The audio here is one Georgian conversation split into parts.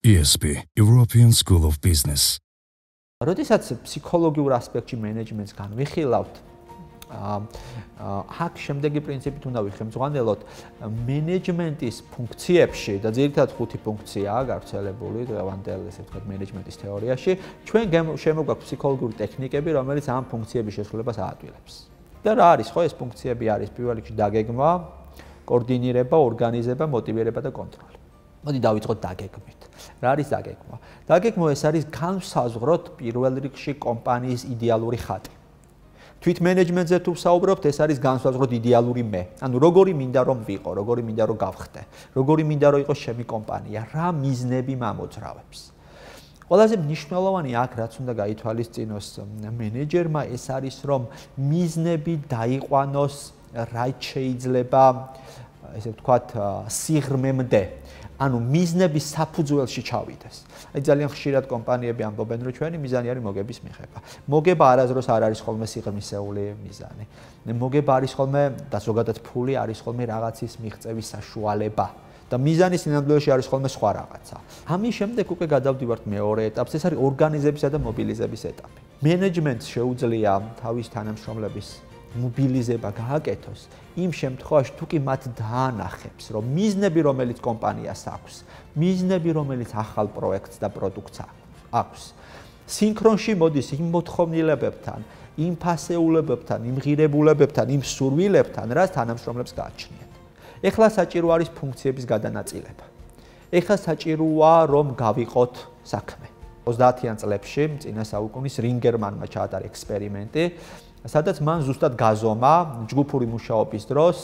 ESP, European School of Business. როდესაც ფსიქოლოგიურ ასპექტში მენეჯმენტს განვიხილავთ, აქ შემდეგი პრინციპით უნდა ვიხემძღვანელოთ მენეჯმენტის ფუნქციებში და ძირითადად 5 ფუნქციაა გავრცელებული დღევანდელ ესე ვთქვათ მენეჯმენტის თეორიაში. ჩვენ შემოგვაქვს ფსიქოლოგიური ტექნიკები, რომელიც ამ ფუნქციების შესრულებას აადვილებს. და რა არის ხო ეს ფუნქციები არის პირველ რიგში დაგეგმვა, კოორდინირება, ორგანიზება, მოტივირება და კონტროლი. მოდი დავიწყოთ დაგეგმვით. რა არის დაგეგმვა? დაგეგმვა ეს არის განსაზღვროთ პირველ რიგში კომპანიის იდეალური ხატი. თვით მენეჯმენტზე თუ ვსაუბრობთ, ეს არის განსაზღვროთ იდეალური მე. ანუ როგორი მინდა რომ ვიყო, როგორი მინდა რომ გავხდე, როგორი მინდა რომ იყოს ჩემი კომპანია, რა მიზნები მომოძრავებს. ყველაზე მნიშვნელოვანი აქ რაც უნდა გაითვალისწინოს მენეჯერმა, ეს არის რომ მიზნები დაიყვანოს რაც შეიძლება ესე ვთქვათ სიღრმემდე. ანუ მიზნების საფუძველში ჩავიდეს. აი ძალიან ხშირად კომპანიები ამბობენ, რომ ჩვენი მიზანი არის მოგების მიღება. მოგება არასდროს არ არის ხოლმე სიღრმისეული მიზანი. მოგება არის ხოლმე და ზოგადად ფული არის ხოლმე რაღაცის მიღწევის საშუალება. და მიზანის სინამდვილეში არის ხოლმე სხვა რაღაცა. ამის შემდეგ უკვე გადავდივართ მეორე ეტაპს, ეს არის ორგანიზებისა და მობილიზების ეტაპი. მენეჯმენტს შეუძლია თავის თანამშრომლების მობილიზება გააკეთოს იმ შემთხვევაში თუ კი მათ დაანახებს რომ მიზნები რომელიც კომპანიას აქვს მიზნები რომელიც ახალ პროექტს და პროდუქტს აქვს სინქრონში მოდის იმ მოთხოვნილებებთან იმ ფასეულებებთან იმ ღირებულებებთან იმ სურვილებთან რაც თანამშრომლებს გააჩნიათ ეხლა საჭირო არის ფუნქციების გადანაწილება ეხლა საჭიროა რომ გავიყოთ საქმე 30-იან წლებში წინა საუკუნის რინგერმანმა ჩაატარა ექსპერიმენტი სადაც მან ზუსტად გაზომა ჯგუფური მუშაობის დროს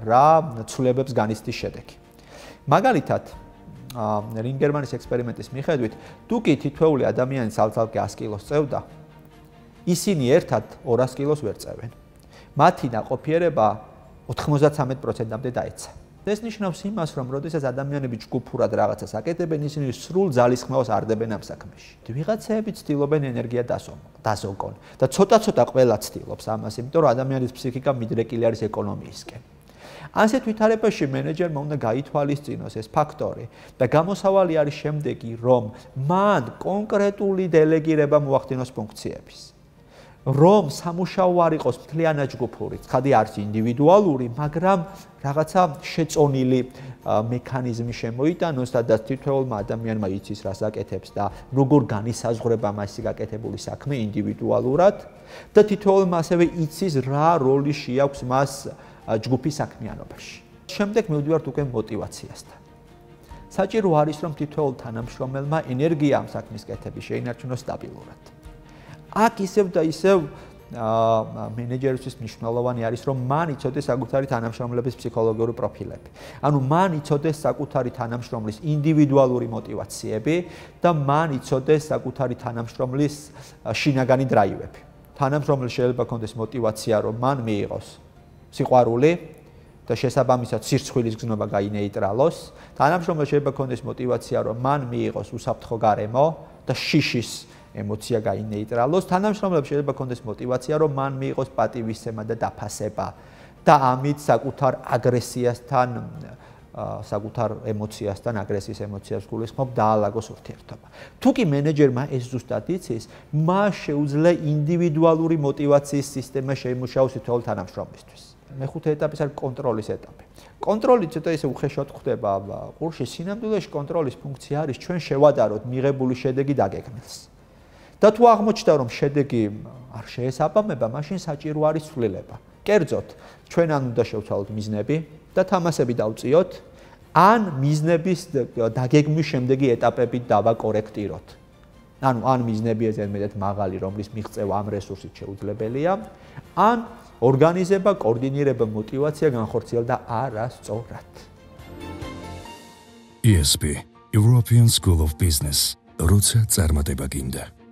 რა ცვლილებებს განიცდის შედეგი. მაგალითად, რინგერმანის ექსპერიმენტის მიხედვით, თუ კი თითოეული ადამიანი ცალ-ცალკე 100 კილოს წევდა, ისინი ერთად 200 კილოს ვერ წევენ. მათი ნაყოფიერება 93%-მდე დაეცა. ეს ნიშნავს იმას, რომ როდესაც ადამიანები ჯგუფურად რაღაცას აკეთებენ, ისინი სრულ ძალისხმევას არდებენ ამ საქმეში. ვიღაცები ცდილობენ ენერგია დაზოგონ და ცოტა-ცოტა ყველა ცდილობს ამას, იმიტომ რომ ადამიანის ფსიქიკა მიდრეკილი არის ეკონომიისკენ. ასეთ ვითარებაში მენეჯერმა უნდა გაითვალისწინოს ეს ფაქტორი და გამოსავალი არის შემდეგი, რომ მან კონკრეტული დელეგირება მოახდინოს ფუნქციების. რომ სამუშაო არ იყოს მთლიანად ჯგუფური, ცხადი არის ინდივიდუალური, მაგრამ რაღაცა შეწონილი მექანიზმი შემოიტანოს, სადაც თითოეულმა ადამიანმა იცის, რას აკეთებს და როგორ განისაზღვრება მასი გაკეთებული საქმე ინდივიდუალურად და თითოეულმა ასევე იცის, რა როლი შეაქვს მას ჯგუფის საქმიანობაში. შემდეგ მივდივართ უკვე мотивაციასთან. საჭირო არის, რომ თითოეულ თანამშრომელმა ენერგია ამ საქმის კეთების შეინარჩუნოს სტაბილურად. აქ ისევ და ისევ მენეჯერისთვის მნიშვნელოვანი არის რომ მან იცოდეს საკუთარი თანამშრომლების ფსიქოლოგიური პროფილები. ანუ მან იცოდეს საკუთარი თანამშრომლის ინდივიდუალური мотивაციები და მან იცოდეს საკუთარი თანამშრომლის შინაგანი დრაივები. თანამშრომელს შეიძლება ჰქონდეს мотивაცია რომ მან მიიღოს სიყვარული და შესაბამისად სირცხვილის გზნობა გაინეიტრალოს. თანამშრომელს შეიძლება ჰქონდეს мотивაცია რომ მან მიიღოს უსაფრთხო გარემო და შიშის ემოცია გაინეიტრალოს. თანამშრომლებს შეიძლება ჰქონდეს мотивაცია, რომ მან მიიღოს პატივისცემა და დაფასება და ამით საკუთარ აგრესიასთან, საკუთარ ემოციასთან, აგრესიის ემოციას გულისხმობ დაალაგოს ურთიერთობა. თუ კი მენეჯერმა ეს ზუსტად იცის, მას შეუძლია ინდივიდუალური мотивაციის სისტემა შეიმუშაოს თითოეულ თანამშრომლისთვის. მეხუთე ეტაპი არის კონტროლის ეტაპი. კონტროლი ცოტა ისე უხეშად ხდება ყურში, სინამდვილეში კონტროლის ფუნქცია არის ჩვენ შევადაროთ მიღებული შედეგი დაგეგმილს. და თუ აღმოჩნდა რომ შედეგი არ შეესაბამება, მაშინ საჭირო არის ცვლილება. კერძოდ, ჩვენ ან უნდა შევცვალოთ მიზნები და თამასები დავწიოთ, ან მიზნების დაგეგმვის შემდეგი ეტაპებით დავაკორექტიროთ. ანუ ან მიზნები ზედმეტად მაღალი, რომლის მიღწევა ამ რესურსით შეუძლებელია, ან ორგანიზება, კოორდინირება, мотивაცია განხორციელდა არასწორად. ESP, European School of Business, როცა წარმატება გინდა.